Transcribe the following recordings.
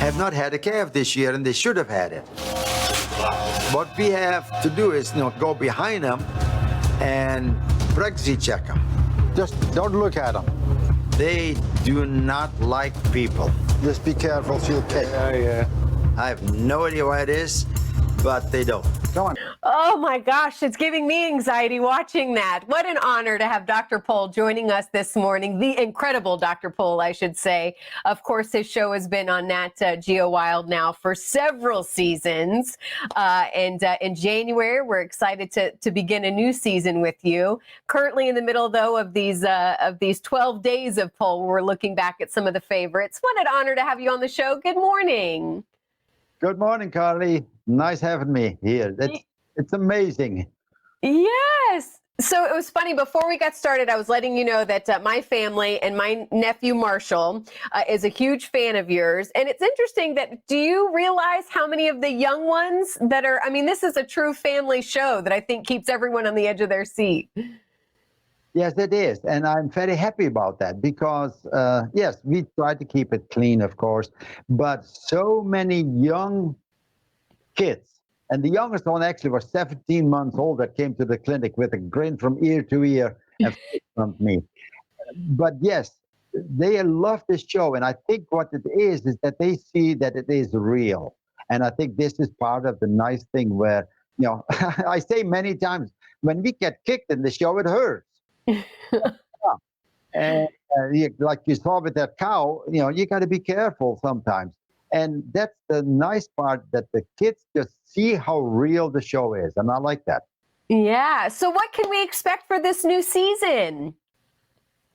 have not had a calf this year, and they should have had it. What we have to do is, go behind them and pregnancy check them. Just don't look at them. They do not like people. Just be careful, she'll kick. Yeah. I have no idea why it is, but they don't. Come on. Oh my gosh, it's giving me anxiety watching that. What an honor to have Dr. Pohl joining us this morning. The incredible Dr. Pohl, I should say. Of course, his show has been on Nat Geo Wild now for several seasons. And in January, we're excited to begin a new season with you. Currently in the middle, though, of these 12 days of Pohl, we're looking back at some of the favorites. What an honor to have you on the show. Good morning. Good morning, Carly. Nice having me here. It's amazing. Yes. So it was funny, before we got started, I was letting you know that my family and my nephew Marshall is a huge fan of yours. And it's interesting that, do you realize how many of the young ones that are, this is a true family show that I think keeps everyone on the edge of their seat. Yes, it is. And I'm very happy about that because, yes, we try to keep it clean, of course, but so many young kids, and the youngest one actually was 17 months old, that came to the clinic with a grin from ear to ear and from me. But yes, they love this show. And I think what it is that they see that it is real. And I think this is part of the nice thing where, I say many times, when we get kicked in the show, it hurts. And like you saw with that cow, you got to be careful sometimes. And that's the nice part, that the kids just see how real the show is. And I like that. Yeah. So what can we expect for this new season?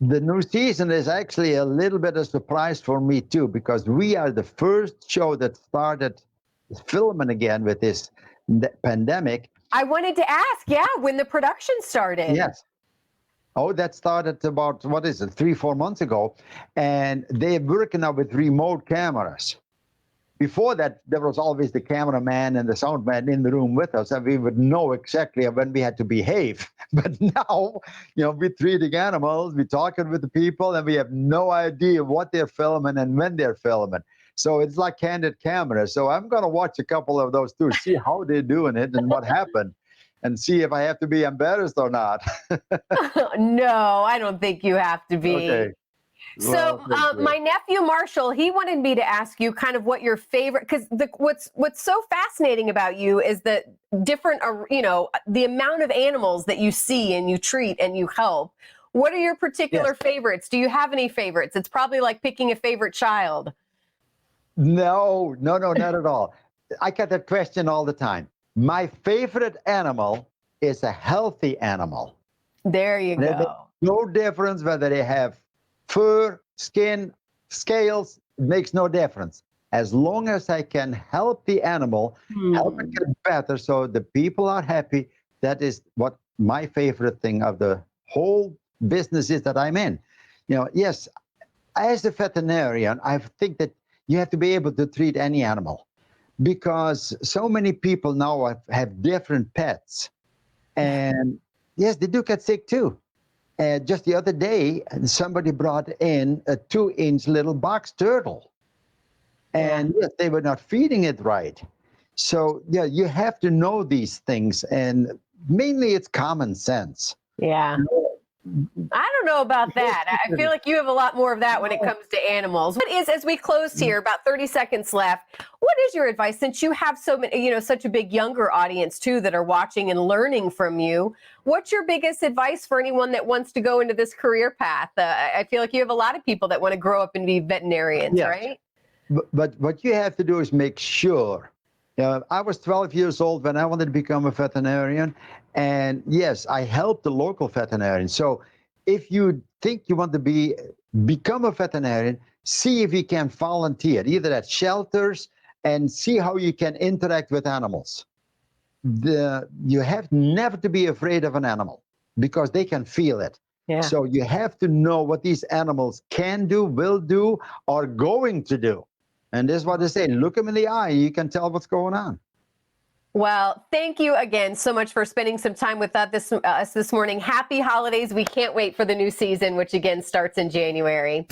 The new season is actually a little bit of a surprise for me, too, because we are the first show that started filming again with this pandemic. I wanted to ask, when the production started. Yes. Oh, that started about, 3-4 months ago. And they're working now with remote cameras. Before that, there was always the cameraman and the sound man in the room with us, and we would know exactly when we had to behave. But now, we're treating animals, we're talking with the people, and we have no idea what they're filming and when they're filming. So it's like candid camera. So I'm going to watch a couple of those too, see how they're doing it and what happened, and see if I have to be embarrassed or not. No, I don't think you have to be. Okay. So my nephew Marshall, he wanted me to ask you kind of what your favorite, because what's so fascinating about you is the different, the amount of animals that you see and you treat and you help. What are your particular favorites? Do you have any favorites? It's probably like picking a favorite child. No, not at all. I get that question all the time. My favorite animal is a healthy animal. There you go. No difference whether they have fur, skin, scales, it makes no difference. As long as I can help the animal, help it get better so the people are happy, that is what my favorite thing of the whole business is that I'm in. Yes, as a veterinarian, I think that you have to be able to treat any animal, because so many people now have different pets. And yes, they do get sick too. Just the other day, somebody brought in a 2-inch little box turtle. And yes, they were not feeding it right. So, you have to know these things. And mainly it's common sense. Yeah. I don't know about that. I feel like you have a lot more of that when it comes to animals. What is, as we close here, about 30 seconds left, what is your advice, since you have so many, such a big younger audience too that are watching and learning from you? What's your biggest advice for anyone that wants to go into this career path? I feel like you have a lot of people that want to grow up and be veterinarians, right? But what you have to do is make sure. I was 12 years old when I wanted to become a veterinarian. And yes, I helped the local veterinarian. So if you think you want to become a veterinarian, see if you can volunteer, either at shelters, and see how you can interact with animals. You have never to be afraid of an animal, because they can feel it. Yeah. So you have to know what these animals can do, will do, are going to do. And this is what they say, look them in the eye, you can tell what's going on. Well, thank you again so much for spending some time with us this morning. Happy holidays. We can't wait for the new season, which again starts in January.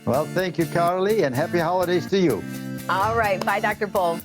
Well, thank you, Carly, and happy holidays to you. All right. Bye, Dr. Pohl.